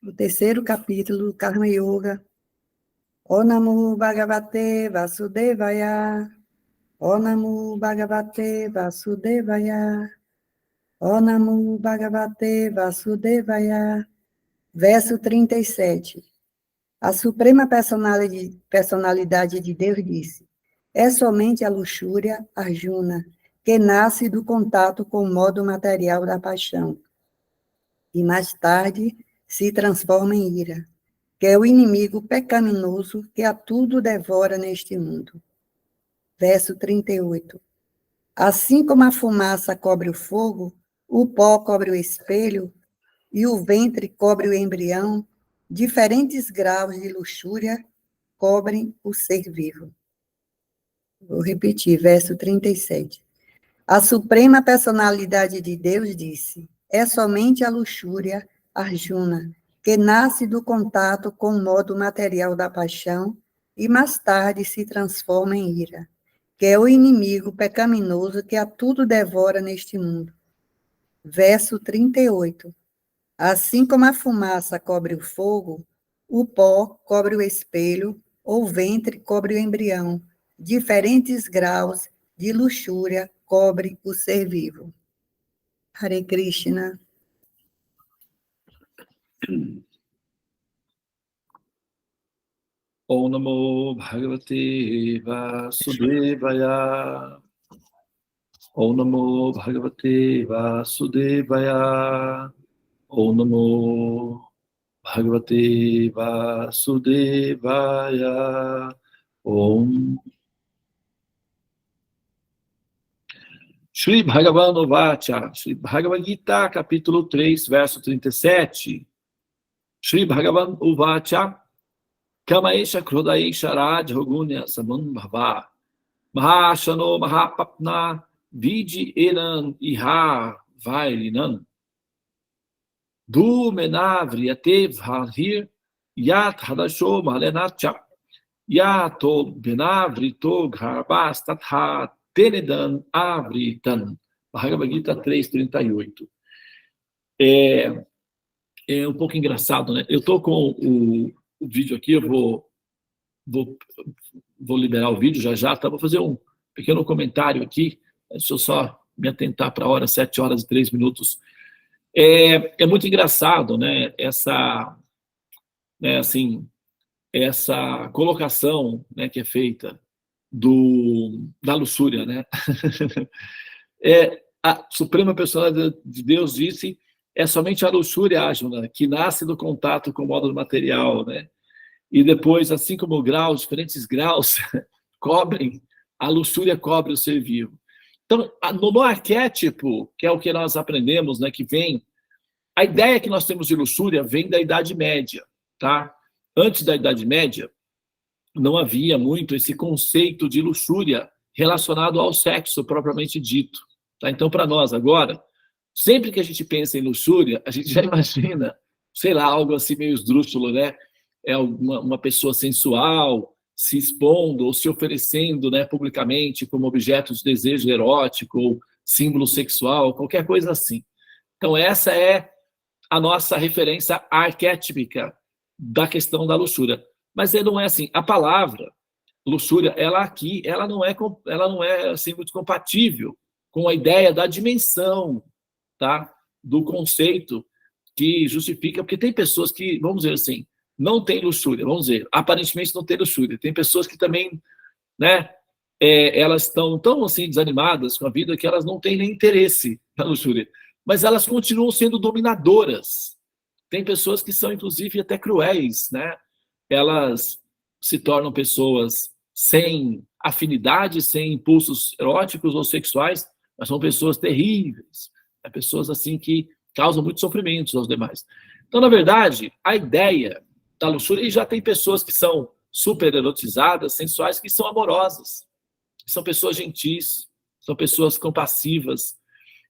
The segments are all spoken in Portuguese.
o terceiro capítulo do Karma Yoga. O Namo Bhagavate Vasudevaya. O Namo Bhagavate Vasudevaya. O Namo Bhagavate Vasudevaya. Verso 37. A Suprema Personalidade de Deus disse: é somente a luxúria, Arjuna, que nasce do contato com o modo material da paixão, e mais tarde se transforma em ira, que é o inimigo pecaminoso que a tudo devora neste mundo. Verso 38. Assim como a fumaça cobre o fogo, o pó cobre o espelho, e o ventre cobre o embrião, diferentes graus de luxúria cobrem o ser vivo. Vou repetir, verso 37. A Suprema Personalidade de Deus disse: é somente a luxúria, Arjuna, que nasce do contato com o modo material da paixão e mais tarde se transforma em ira, que é o inimigo pecaminoso que a tudo devora neste mundo. Verso 38. Assim como a fumaça cobre o fogo, o pó cobre o espelho, o ventre cobre o embrião, diferentes graus de luxúria cobre o ser vivo. Hare Krishna. Om Namo Bhagavate Vasudevaya. Om Namo Bhagavate Vasudevaya. Om Namo Bhagavate Vasudevaya. Om. Shri Bhagavan Vacha, Shri Bhagavad Gita, capítulo 3, verso 37. Shri Bhagavan Vacha, Kamaesha Krodaesha Raj Hogunya Samambhava, Mahashano Mahapapna, Vidi Elan Iha Vailinan, Du Menavri Atev Harhir, Yat Hadasho Malenacha, Yato Benavri Tog Harbas Tathat, Tenedan Avritan, Bhagavad Gita 3:38. É um pouco engraçado, né? Eu estou com o vídeo aqui, eu vou liberar o vídeo já, tá? Vou fazer um pequeno comentário aqui, deixa eu só me atentar para a hora, 7h03. É muito engraçado, né? Essa colocação, né, que é feita da luxúria, né? A Suprema Personalidade de Deus disse: é somente a luxúria, Arjuna, que nasce do contato com o modo material, né? E depois, assim como diferentes graus cobrem, a luxúria cobre o ser vivo. Então, no arquétipo, que é o que nós aprendemos, né, que vem, a ideia que nós temos de luxúria vem da Idade Média, tá? Antes da Idade Média, não havia muito esse conceito de luxúria relacionado ao sexo propriamente dito. Tá? Então, para nós agora, sempre que a gente pensa em luxúria, a gente já imagina, sei lá, algo assim meio esdrúxulo, né? É uma pessoa sensual se expondo ou se oferecendo, né, publicamente como objeto de desejo erótico ou símbolo sexual, qualquer coisa assim. Então, essa é a nossa referência arquétipica da questão da luxúria. Mas não é assim. A palavra luxúria, ela não é assim muito compatível com a ideia da dimensão, tá? Do conceito que justifica, porque tem pessoas que, vamos dizer assim, não têm luxúria, vamos dizer, aparentemente não têm luxúria. Tem pessoas que também, né, elas estão tão assim desanimadas com a vida que elas não têm nem interesse na luxúria, mas elas continuam sendo dominadoras. Tem pessoas que são, inclusive, até cruéis, né? Elas se tornam pessoas sem afinidade, sem impulsos eróticos ou sexuais, mas são pessoas terríveis, pessoas assim que causam muitos sofrimentos aos demais. Então, na verdade, a ideia da luxúria, e já tem pessoas que são super erotizadas, sensuais, que são amorosas, que são pessoas gentis, são pessoas compassivas.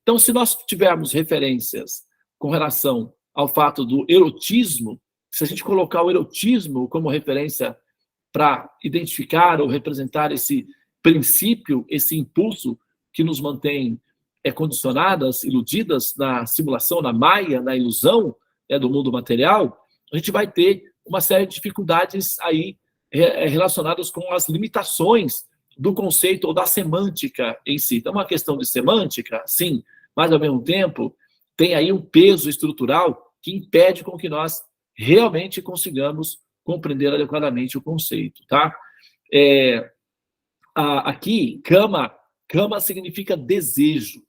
Então, se nós tivermos referências com relação ao fato do erotismo, se a gente colocar o erotismo como referência para identificar ou representar esse princípio, esse impulso que nos mantém condicionadas, iludidas na simulação, na maia, na ilusão do mundo material, a gente vai ter uma série de dificuldades aí relacionadas com as limitações do conceito ou da semântica em si. Então, uma questão de semântica, sim, mas, ao mesmo tempo, tem aí um peso estrutural que impede com que nós realmente consigamos compreender adequadamente o conceito, tá? Aqui, cama significa desejo,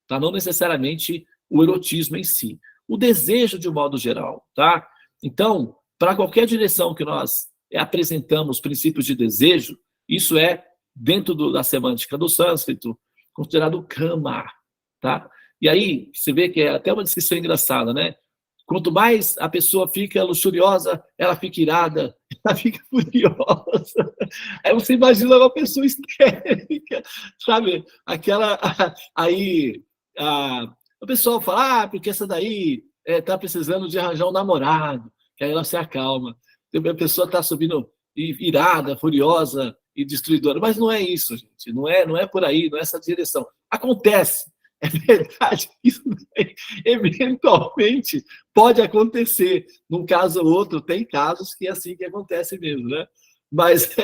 tá? Não necessariamente o erotismo em si. O desejo de um modo geral, tá? Então, para qualquer direção que nós apresentamos princípios de desejo, isso é, dentro da semântica do sânscrito, considerado kama, tá? E aí, você vê que é até uma descrição engraçada, né? Quanto mais a pessoa fica luxuriosa, ela fica irada, ela fica furiosa. Aí você imagina uma pessoa histérica, sabe? Aquela. Aí. O pessoal fala, porque essa daí tá precisando de arranjar um namorado, que aí ela se acalma. A pessoa está subindo irada, furiosa e destruidora. Mas não é isso, gente. Não é por aí, não é essa direção. Acontece. É verdade, isso eventualmente pode acontecer. Num caso ou outro, tem casos que é assim que acontece mesmo, né? Mas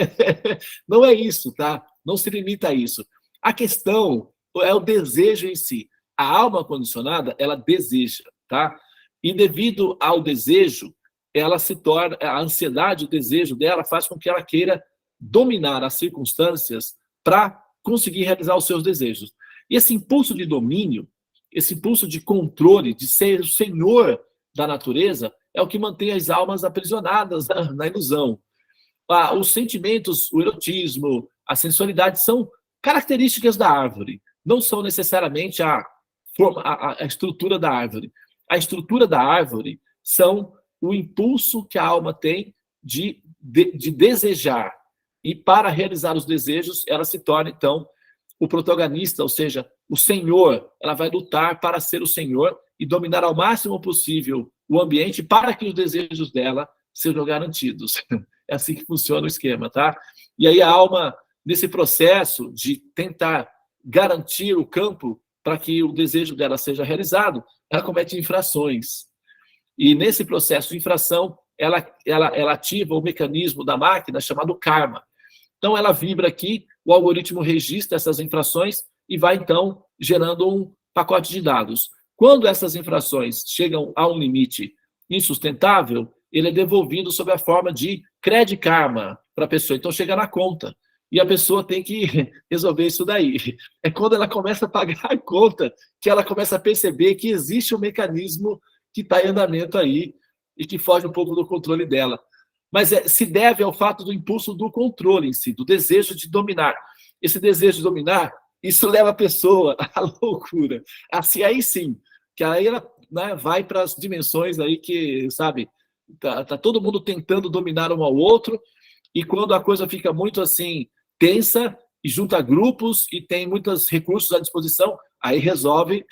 não é isso, tá? Não se limita a isso. A questão é o desejo em si. A alma condicionada, ela deseja, tá? E devido ao desejo, ela se torna, a ansiedade, o desejo dela faz com que ela queira dominar as circunstâncias para conseguir realizar os seus desejos. E esse impulso de domínio, esse impulso de controle, de ser o senhor da natureza, é o que mantém as almas aprisionadas na ilusão. Os sentimentos, o erotismo, a sensualidade são características da árvore, não são necessariamente a estrutura da árvore. A estrutura da árvore são o impulso que a alma tem de desejar. E para realizar os desejos, ela se torna, então, o protagonista, ou seja, o senhor. Ela vai lutar para ser o senhor e dominar ao máximo possível o ambiente para que os desejos dela sejam garantidos. É assim que funciona o esquema, tá? E aí a alma, nesse processo de tentar garantir o campo para que o desejo dela seja realizado, ela comete infrações. E nesse processo de infração, ela ativa o mecanismo da máquina chamado karma. Então, ela vibra aqui, o algoritmo registra essas infrações e vai, então, gerando um pacote de dados. Quando essas infrações chegam a um limite insustentável, ele é devolvido sob a forma de crédito karma para a pessoa. Então, chega na conta. E a pessoa tem que resolver isso daí. É quando ela começa a pagar a conta que ela começa a perceber que existe um mecanismo que está em andamento aí e que foge um pouco do controle dela. Mas se deve ao fato do impulso do controle em si, do desejo de dominar. Esse desejo de dominar, isso leva a pessoa à loucura. Assim, aí sim, que aí ela, né, vai para as dimensões aí que, sabe, tá todo mundo tentando dominar um ao outro, e quando a coisa fica muito assim, tensa, e junta grupos, e tem muitos recursos à disposição, aí resolve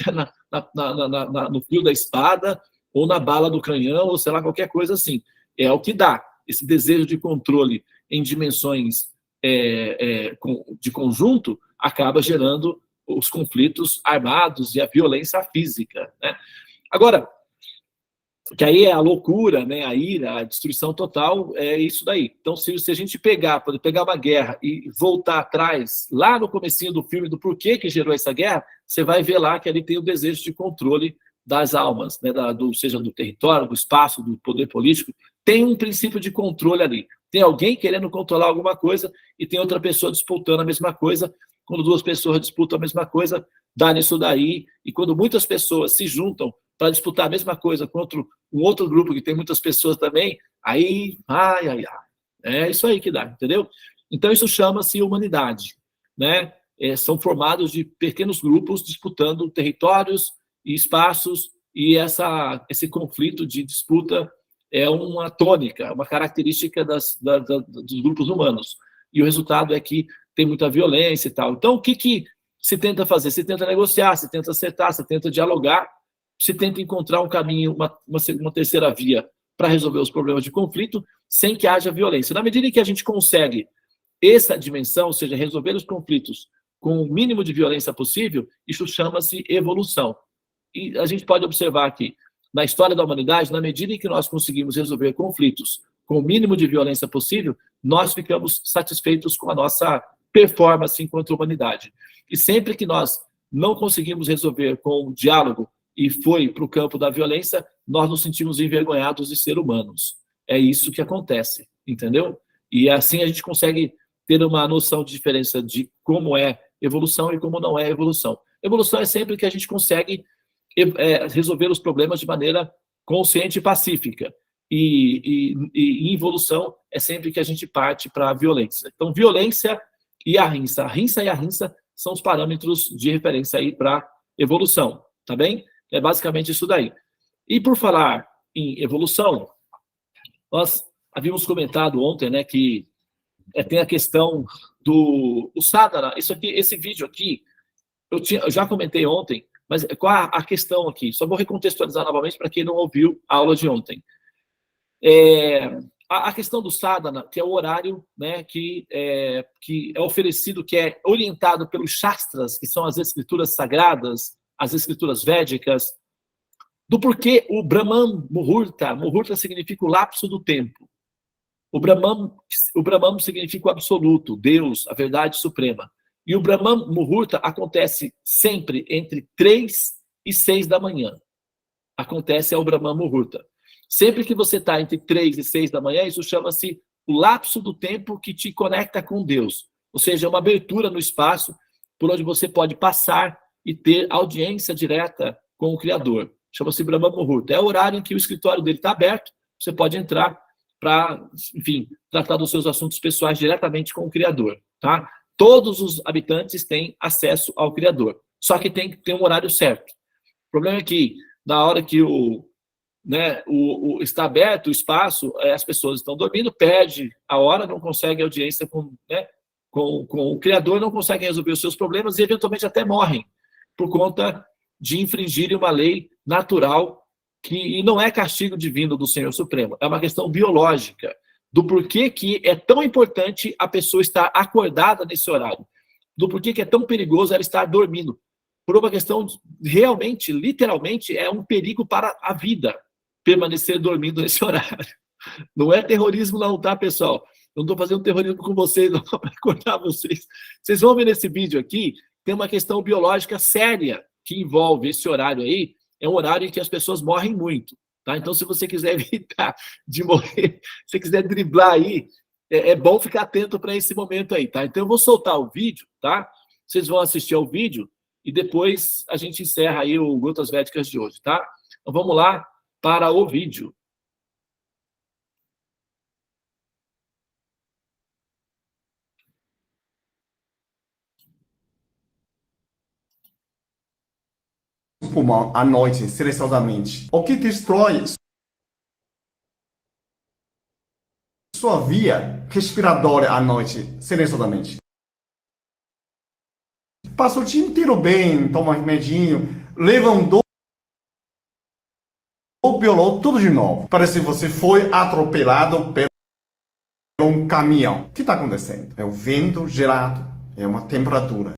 no fio da espada, ou na bala do canhão, ou sei lá, qualquer coisa assim. É o que dá. Esse desejo de controle em dimensões de conjunto acaba gerando os conflitos armados e a violência física, né? Agora, que aí é a loucura, né, a ira, a destruição total, é isso daí. Então, se a gente pegar uma guerra e voltar atrás, lá no comecinho do filme, do porquê que gerou essa guerra, você vai ver lá que ali tem o desejo de controle das almas, né, seja do território, do espaço, do poder político. Tem um princípio de controle ali. Tem alguém querendo controlar alguma coisa e tem outra pessoa disputando a mesma coisa. Quando duas pessoas disputam a mesma coisa, dá nisso daí. E quando muitas pessoas se juntam para disputar a mesma coisa contra um outro grupo que tem muitas pessoas também, aí, é isso aí que dá, entendeu? Então, isso chama-se humanidade, né? São formados de pequenos grupos disputando territórios e espaços, e esse conflito de disputa é uma tônica, uma característica dos grupos humanos. E o resultado é que tem muita violência e tal. Então, o que se tenta fazer? Se tenta negociar, se tenta acertar, se tenta dialogar, se tenta encontrar um caminho, uma terceira via para resolver os problemas de conflito sem que haja violência. Na medida em que a gente consegue essa dimensão, ou seja, resolver os conflitos com o mínimo de violência possível, isso chama-se evolução. E a gente pode observar aqui, na história da humanidade, na medida em que nós conseguimos resolver conflitos com o mínimo de violência possível, nós ficamos satisfeitos com a nossa performance enquanto humanidade. E sempre que nós não conseguimos resolver com o diálogo e foi para o campo da violência, nós nos sentimos envergonhados de ser humanos. É isso que acontece, entendeu? E assim a gente consegue ter uma noção de diferença de como é evolução e como não é evolução. Evolução é sempre que a gente consegue resolver os problemas de maneira consciente e pacífica. E involução é sempre que a gente parte para a violência. Então, violência e a rinça. A rinça e a rinça são os parâmetros de referência aí para evolução, tá bem? É basicamente isso daí. E por falar em evolução, nós havíamos comentado ontem, né, que tem a questão do sadhana. Esse vídeo aqui, eu já comentei ontem, mas qual a questão aqui? Só vou recontextualizar novamente para quem não ouviu a aula de ontem. A questão do sadhana, que é o horário, né, que é oferecido, que é orientado pelos shastras, que são as escrituras sagradas, as escrituras védicas, do porquê o Brahman Muhurta. Muhurta significa o lapso do tempo. O Brahman significa o absoluto, Deus, a verdade suprema. E o Brahman Muhurta acontece sempre entre 3 e 6 da manhã. Acontece o Brahman Muhurta. Sempre que você está entre 3 e 6 da manhã, isso chama-se o lapso do tempo que te conecta com Deus. Ou seja, é uma abertura no espaço por onde você pode passar e ter audiência direta com o Criador. Chama-se Brahma Muhurta. É o horário em que o escritório dele está aberto, você pode entrar para, enfim, tratar dos seus assuntos pessoais diretamente com o Criador, tá? Todos os habitantes têm acesso ao Criador, só que tem que ter um horário certo. O problema é que, na hora que está aberto o espaço, as pessoas estão dormindo, perde a hora, não consegue audiência com o Criador, não conseguem resolver os seus problemas e, eventualmente, até morrem por conta de infringirem uma lei natural e não é castigo divino do Senhor Supremo, é uma questão biológica do porquê que é tão importante a pessoa estar acordada nesse horário, do porquê que é tão perigoso ela estar dormindo, por uma questão realmente, literalmente, é um perigo para a vida permanecer dormindo nesse horário. Não é terrorismo não, tá, pessoal? Eu não estou fazendo terrorismo com vocês, não, para acordar vocês. Vocês vão ver nesse vídeo aqui, tem uma questão biológica séria que envolve esse horário aí, é um horário em que as pessoas morrem muito, tá? Então, se você quiser evitar de morrer, se você quiser driblar aí, é bom ficar atento para esse momento aí, tá? Então, eu vou soltar o vídeo, tá? Vocês vão assistir ao vídeo e depois a gente encerra aí o Gotas Védicas de hoje, tá? Então, vamos lá para o vídeo. Pulmão à noite, silenciosamente. O que destrói sua via respiratória à noite, silenciosamente. Passa o dia inteiro bem, toma um remedinho, levantou, piolou tudo de novo. Parece que você foi atropelado por um caminhão. O que está acontecendo? É o vento gelado, é uma temperatura.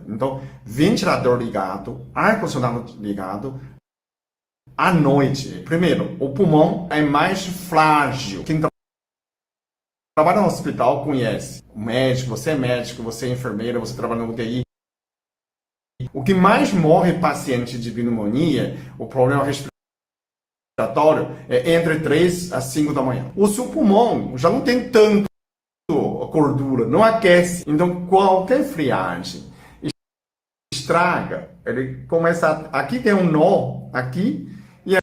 Então, ventilador ligado, ar-condicionado ligado. À noite, primeiro, o pulmão é mais frágil. Quem trabalha no hospital conhece. O médico, você é enfermeira, você trabalha no UTI. O que mais morre paciente de pneumonia, o problema respiratório, é entre 3 a 5 da manhã. O seu pulmão já não tem tanto gordura, não aquece. Então, qualquer friagem estraga, ele começa aqui tem um nó aqui e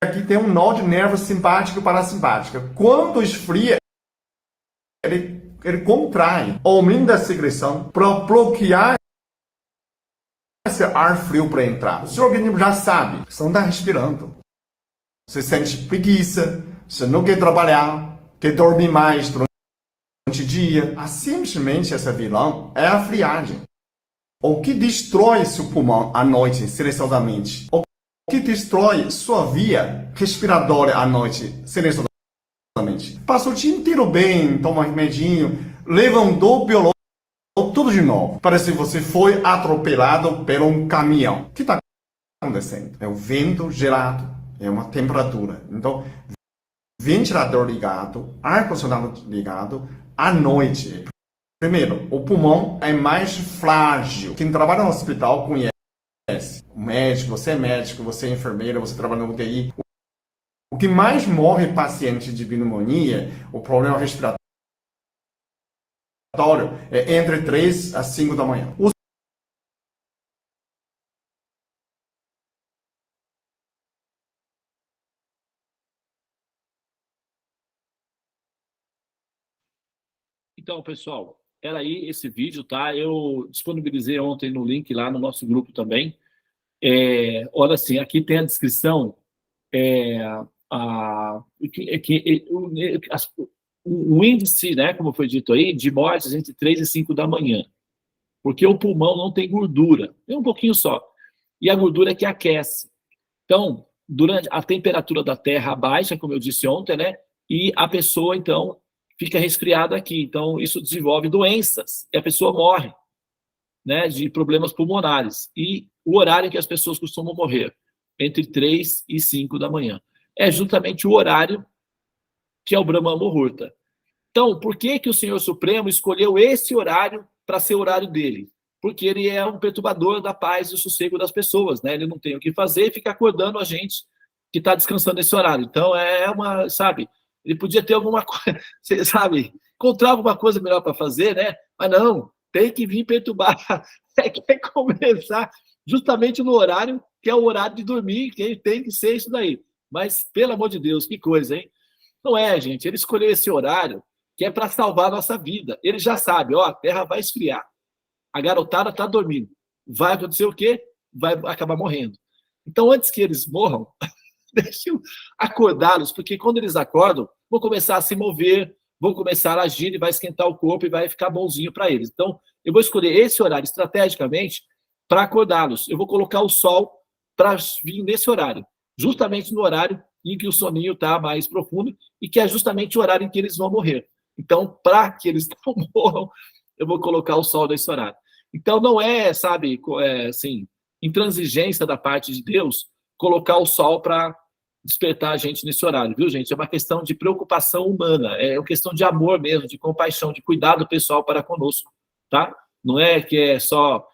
aqui tem um nó de nervo simpático e parasimpático. Quando esfria, ele contrai, aumenta a secreção para bloquear esse ar frio para entrar. O seu organismo já sabe, você não está respirando. Você sente preguiça, você não quer trabalhar, quer dormir mais durante o dia. Simplesmente essa vilão é a friagem. O que destrói seu pulmão à noite, silenciosamente? O que destrói sua via respiratória à noite, silenciosamente? Passa o dia inteiro bem, toma um remedinho, levantou, piolou tudo de novo. Parece que você foi atropelado por um caminhão. O que está acontecendo? É o vento gelado, é uma temperatura. Então, ventilador ligado, ar-condicionado ligado, à noite. Primeiro, o pulmão é mais frágil. Quem trabalha no hospital conhece. O médico, você é enfermeira, você trabalha no UTI. O que mais morre paciente de pneumonia, o problema respiratório, é entre 3 a 5 da manhã. Então, pessoal, era aí esse vídeo, tá? Eu disponibilizei ontem no link lá no nosso grupo também. Olha assim, aqui tem a descrição, o índice, né, como foi dito aí, de mortes entre 3 e 5 da manhã. Porque o pulmão não tem gordura, tem um pouquinho só. E a gordura é que aquece. Então, durante a temperatura da Terra baixa, como eu disse ontem, né? E a pessoa, então, fica resfriada aqui. Então, isso desenvolve doenças e a pessoa morre, né? De problemas pulmonares. E o horário em que as pessoas costumam morrer, entre 3 e 5 da manhã. É justamente o horário que é o Brahma Muhurta. Então, por que que o Senhor Supremo escolheu esse horário para ser o horário dele? Porque ele é um perturbador da paz e do sossego das pessoas, né? Ele não tem o que fazer e fica acordando a gente que está descansando nesse horário. Então, sabe, ele podia ter alguma coisa, sabe, encontrar alguma coisa melhor para fazer, né? Mas não, tem que vir perturbar, tem que começar justamente no horário que é o horário de dormir, que tem que ser isso daí. Mas, pelo amor de Deus, que coisa, hein? Não é, gente, ele escolheu esse horário que é para salvar a nossa vida. Ele já sabe, ó, a Terra vai esfriar. A garotada está dormindo. Vai acontecer o quê? Vai acabar morrendo. Então, antes que eles morram, deixa eu acordá-los, porque quando eles acordam, vão começar a se mover, vão começar a agir, e vai esquentar o corpo e vai ficar bonzinho para eles. Então, eu vou escolher esse horário estrategicamente para acordá-los. Eu vou colocar o sol para vir nesse horário, justamente no horário em que o soninho está mais profundo e que é justamente o horário em que eles vão morrer. Então, para que eles não morram, eu vou colocar o sol nesse horário. Então, não é, sabe, assim, intransigência da parte de Deus colocar o sol para despertar a gente nesse horário, viu, gente? É uma questão de preocupação humana, é uma questão de amor mesmo, de compaixão, de cuidado pessoal para conosco, tá? Não é que é só,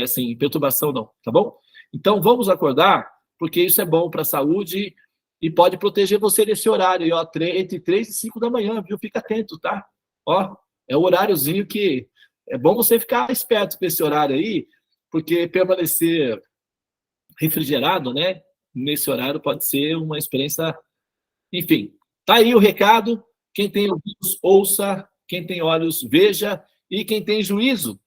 assim, perturbação, não, tá bom? Então, vamos acordar, porque isso é bom para a saúde e pode proteger você nesse horário, ó, entre 3 e 5 da manhã, viu? Fica atento, tá? Ó, é o horáriozinho que é bom você ficar esperto com esse horário aí, porque permanecer refrigerado, né? Nesse horário pode ser uma experiência. Enfim, tá aí o recado. Quem tem ouvidos, ouça. Quem tem olhos, veja. E quem tem juízo,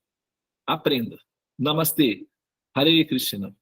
aprenda. Namastê. Hare Krishna.